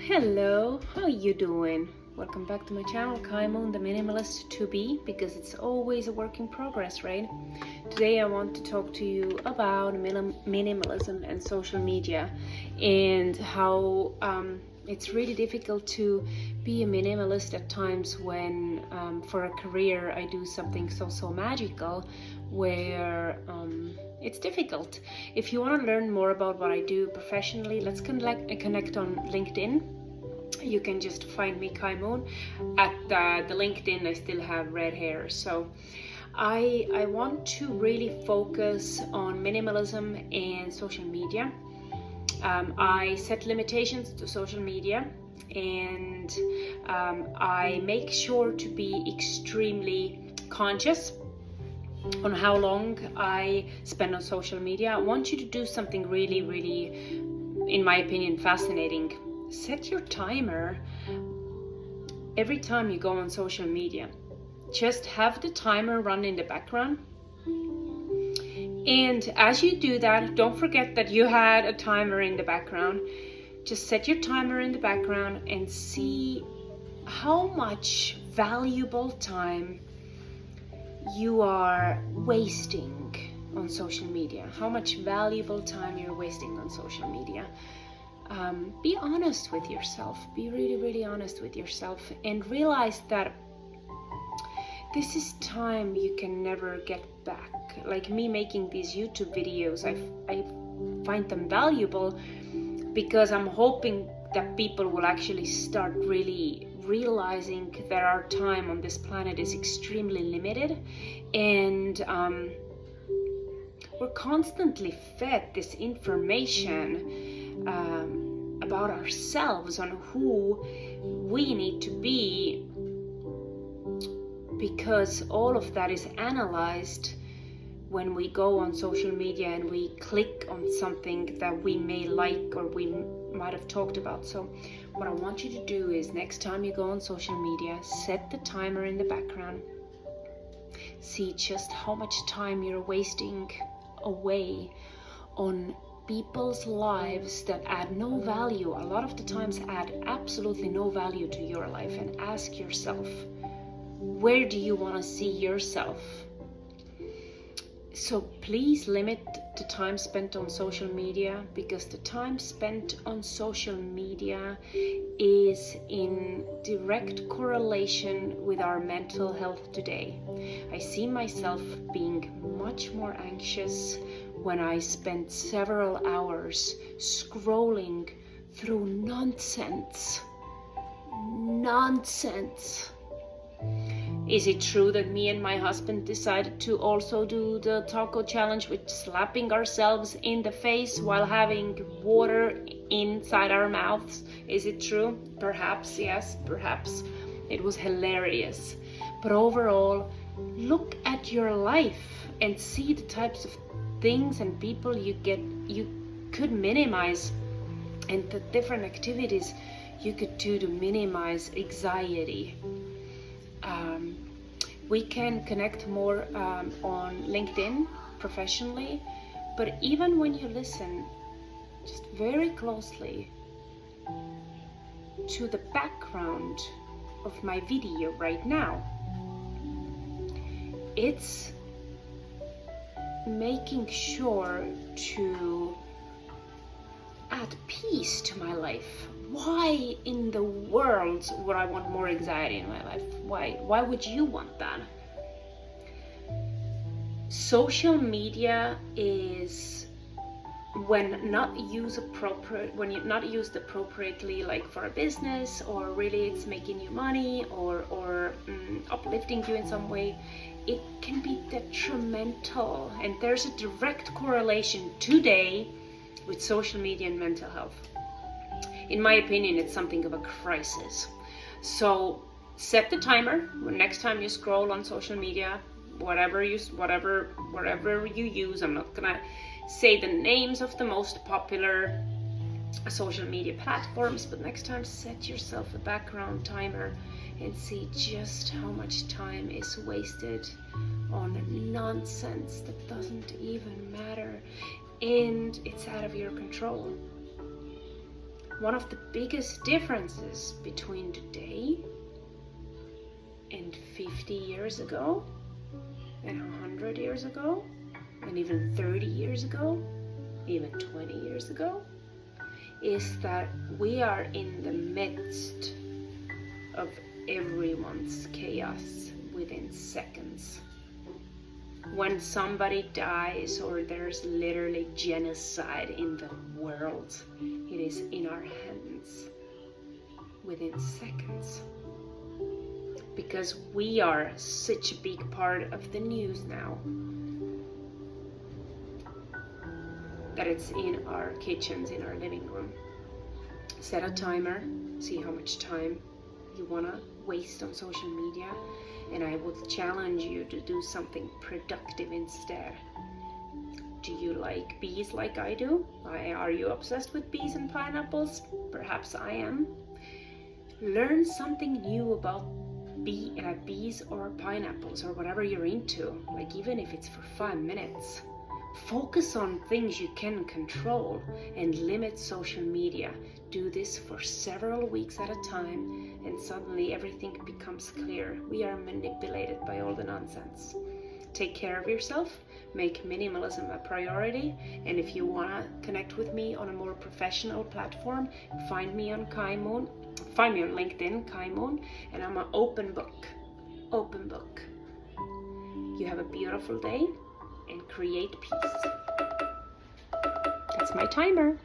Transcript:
Hello, how you doing? Welcome back to my channel, Kaimon, the minimalist to be, because it's always a work in progress, right? Today I want to talk to you about minimalism and social media and how it's really difficult to be a minimalist at times when for a career I do something so magical where it's difficult. If you want to learn more about what I do professionally, let's connect on LinkedIn. You can just find me, Kaimon. At the LinkedIn, I still have red hair. So I want to really focus on minimalism and social media. I set limitations to social media, and I make sure to be extremely conscious on how long I spend on social media. I want you to do something really, in my opinion, fascinating. Set your timer every time you go on social media. Just have the timer run in the background. And as you do that, don't forget that you had a timer in the background. Just set your timer in the background and see how much valuable time you are wasting on social media. How much valuable time you're wasting on social media. Be honest with yourself. Be really honest with yourself and realize that this is time you can never get back. Like me making these YouTube videos, I find them valuable because I'm hoping that people will actually start really realizing that our time on this planet is extremely limited, and we're constantly fed this information about ourselves, on who we need to be, because all of that is analyzed when we go on social media and we click on something that we may like or we might have talked about. So what I want you to do is, next time you go on social media, set the timer in the background. See just how much time you're wasting away on people's lives that add no value, a lot of the times add absolutely no value to your life, and ask yourself, where do you want to see yourself? So please limit the time spent on social media, because the time spent on social media is in direct correlation with our mental health today. I see myself being much more anxious when I spend several hours scrolling through nonsense. Is it true that me and my husband decided to also do the taco challenge with slapping ourselves in the face while having water inside our mouths? Is it true? Perhaps, yes, perhaps. It was hilarious. But overall, look at your life and see the types of things and people you could minimize, and the different activities you could do to minimize anxiety. We can connect more on LinkedIn professionally, but even when you listen just very closely to the background of my video right now, it's making sure to add peace to my life. Why in the world would I want more anxiety in my life? Why would you want that? Social media is, when not used appropriately, like for a business, or really it's making you money or uplifting you in some way, it can be detrimental. And there's a direct correlation today with social media and mental health. In my opinion, it's something of a crisis. So set the timer. Next time you scroll on social media, whatever you use, I'm not gonna say the names of the most popular social media platforms, but next time set yourself a background timer and see just how much time is wasted on nonsense that doesn't even matter, and it's out of your control. One of the biggest differences between today and 50 years ago, and 100 years ago, and even 30 years ago, even 20 years ago, is that we are in the midst of everyone's chaos within seconds. When somebody dies or there's literally genocide in the world, it is in our hands within seconds. Because we are such a big part of the news now that it's in our kitchens, in our living room. Set a timer, see how much time you want to waste on social media, and I would challenge you to do something productive instead. Do you like bees like I do? Are you obsessed with bees and pineapples? Perhaps I am. Learn something new about bees or pineapples or whatever you're into, like even if it's for 5 minutes. Focus on things you can control and limit social media. Do this for several weeks at a time, and suddenly everything becomes clear. We are manipulated by all the nonsense. Take care of yourself, make minimalism a priority, and if you want to connect with me on a more professional platform, find me on LinkedIn, Kaimon, and I'm an open book. You have a beautiful day and create peace. That's my timer.